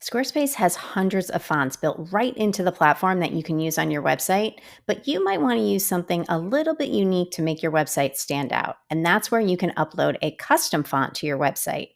Squarespace has hundreds of fonts built right into the platform that you can use on your website, but you might want to use something a little bit unique to make your website stand out. And that's where you can upload a custom font to your website.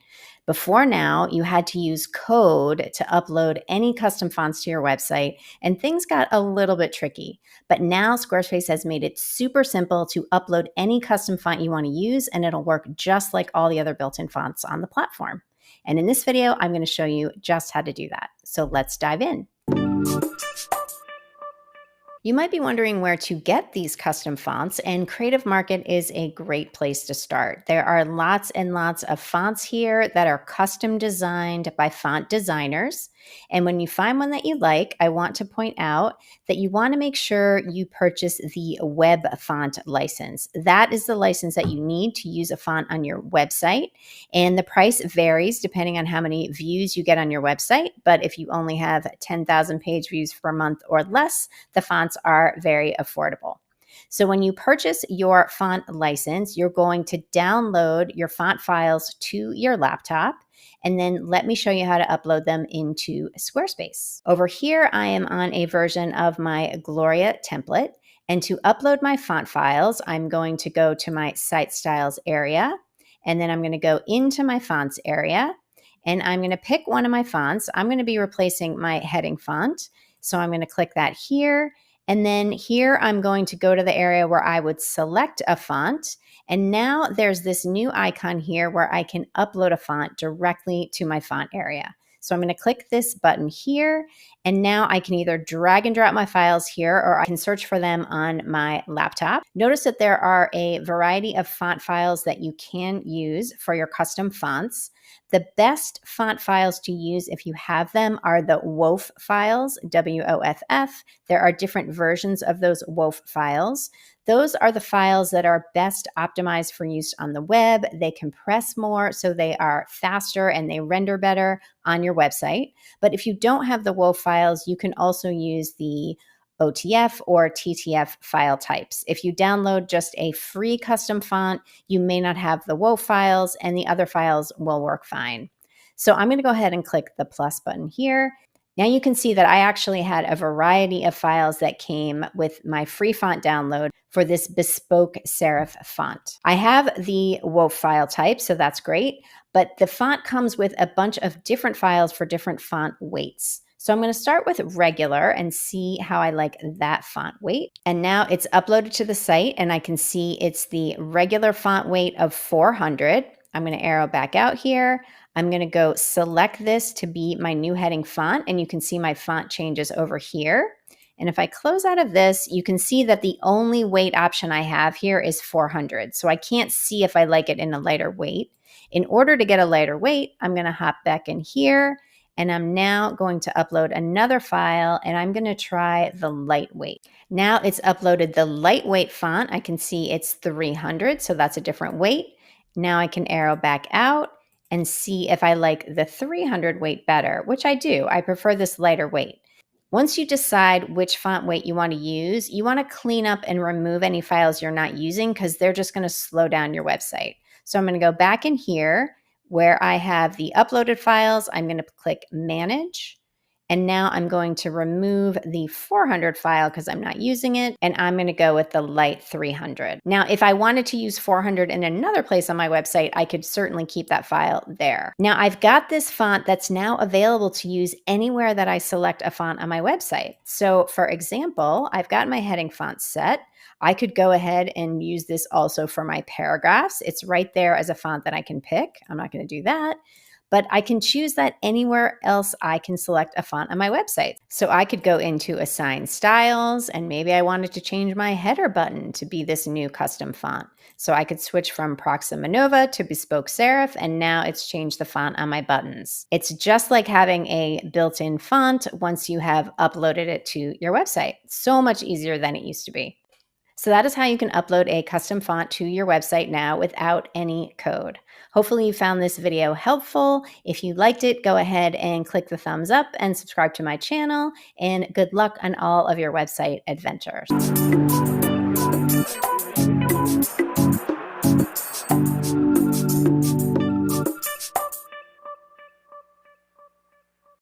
Before now, you had to use code to upload any custom fonts to your website, and things got a little bit tricky. But now Squarespace has made it super simple to upload any custom font you want to use, and it'll work just like all the other built-in fonts on the platform. And in this video, I'm going to show you just how to do that. So let's dive in. You might be wondering where to get these custom fonts, and Creative Market is a great place to start. There are lots and lots of fonts here that are custom designed by font designers. And when you find one that you like, I want to point out that you want to make sure you purchase the web font license. That is the license that you need to use a font on your website. And the price varies depending on how many views you get on your website. But if you only have 10,000 page views per month or less, the fonts are very affordable. So when you purchase your font license, you're going to download your font files to your laptop. And then let me show you how to upload them into Squarespace. Over here, I am on a version of my Gloria template. And to upload my font files, I'm going to go to my Site Styles area. And then I'm going to go into my fonts area. And I'm going to pick one of my fonts. I'm going to be replacing my heading font. So I'm going to click that here. And then here I'm going to go to the area where I would select a font. And now there's this new icon here where I can upload a font directly to my font area. So I'm going to click this button here. And now I can either drag and drop my files here, or I can search for them on my laptop. Notice that there are a variety of font files that you can use for your custom fonts. The best font files to use if you have them are the WOFF files, WOFF. There are different versions of those WOFF files. Those are the files that are best optimized for use on the web. They compress more, so they are faster and they render better on your website. But if you don't have the WOFF files, you can also use the OTF or TTF file types. If you download just a free custom font, you may not have the WOFF files, and the other files will work fine. So I'm going to go ahead and click the plus button here. Now you can see that I actually had a variety of files that came with my free font download for this bespoke serif font. I have the WOFF file type, so that's great, but the font comes with a bunch of different files for different font weights. So I'm going to start with regular and see how I like that font weight. And now it's uploaded to the site, and I can see it's the regular font weight of 400. I'm going to arrow back out here. I'm going to go select this to be my new heading font, and you can see my font changes over here. And if I close out of this, you can see that the only weight option I have here is 400. So I can't see if I like it in a lighter weight. In order to get a lighter weight, I'm going to hop back in here. And I'm now going to upload another file, and I'm going to try the lightweight. Now it's uploaded the lightweight font. I can see it's 300, so that's a different weight. Now I can arrow back out and see if I like the 300 weight better, which I do. I prefer this lighter weight. Once you decide which font weight you want to use, you want to clean up and remove any files you're not using, because they're just going to slow down your website. So I'm going to go back in here where I have the uploaded files. I'm going to click Manage. And now I'm going to remove the 400 file because I'm not using it. And I'm going to go with the light 300. Now, if I wanted to use 400 in another place on my website, I could certainly keep that file there. Now, I've got this font that's now available to use anywhere that I select a font on my website. So for example, I've got my heading font set. I could go ahead and use this also for my paragraphs. It's right there as a font that I can pick. I'm not going to do that. But I can choose that anywhere else I can select a font on my website. So I could go into Assign Styles, and maybe I wanted to change my header button to be this new custom font. So I could switch from Proxima Nova to Bespoke Serif, and now it's changed the font on my buttons. It's just like having a built-in font once you have uploaded it to your website. So much easier than it used to be. So that is how you can upload a custom font to your website now without any code. Hopefully you found this video helpful. If you liked it, go ahead and click the thumbs up and subscribe to my channel, and good luck on all of your website adventures.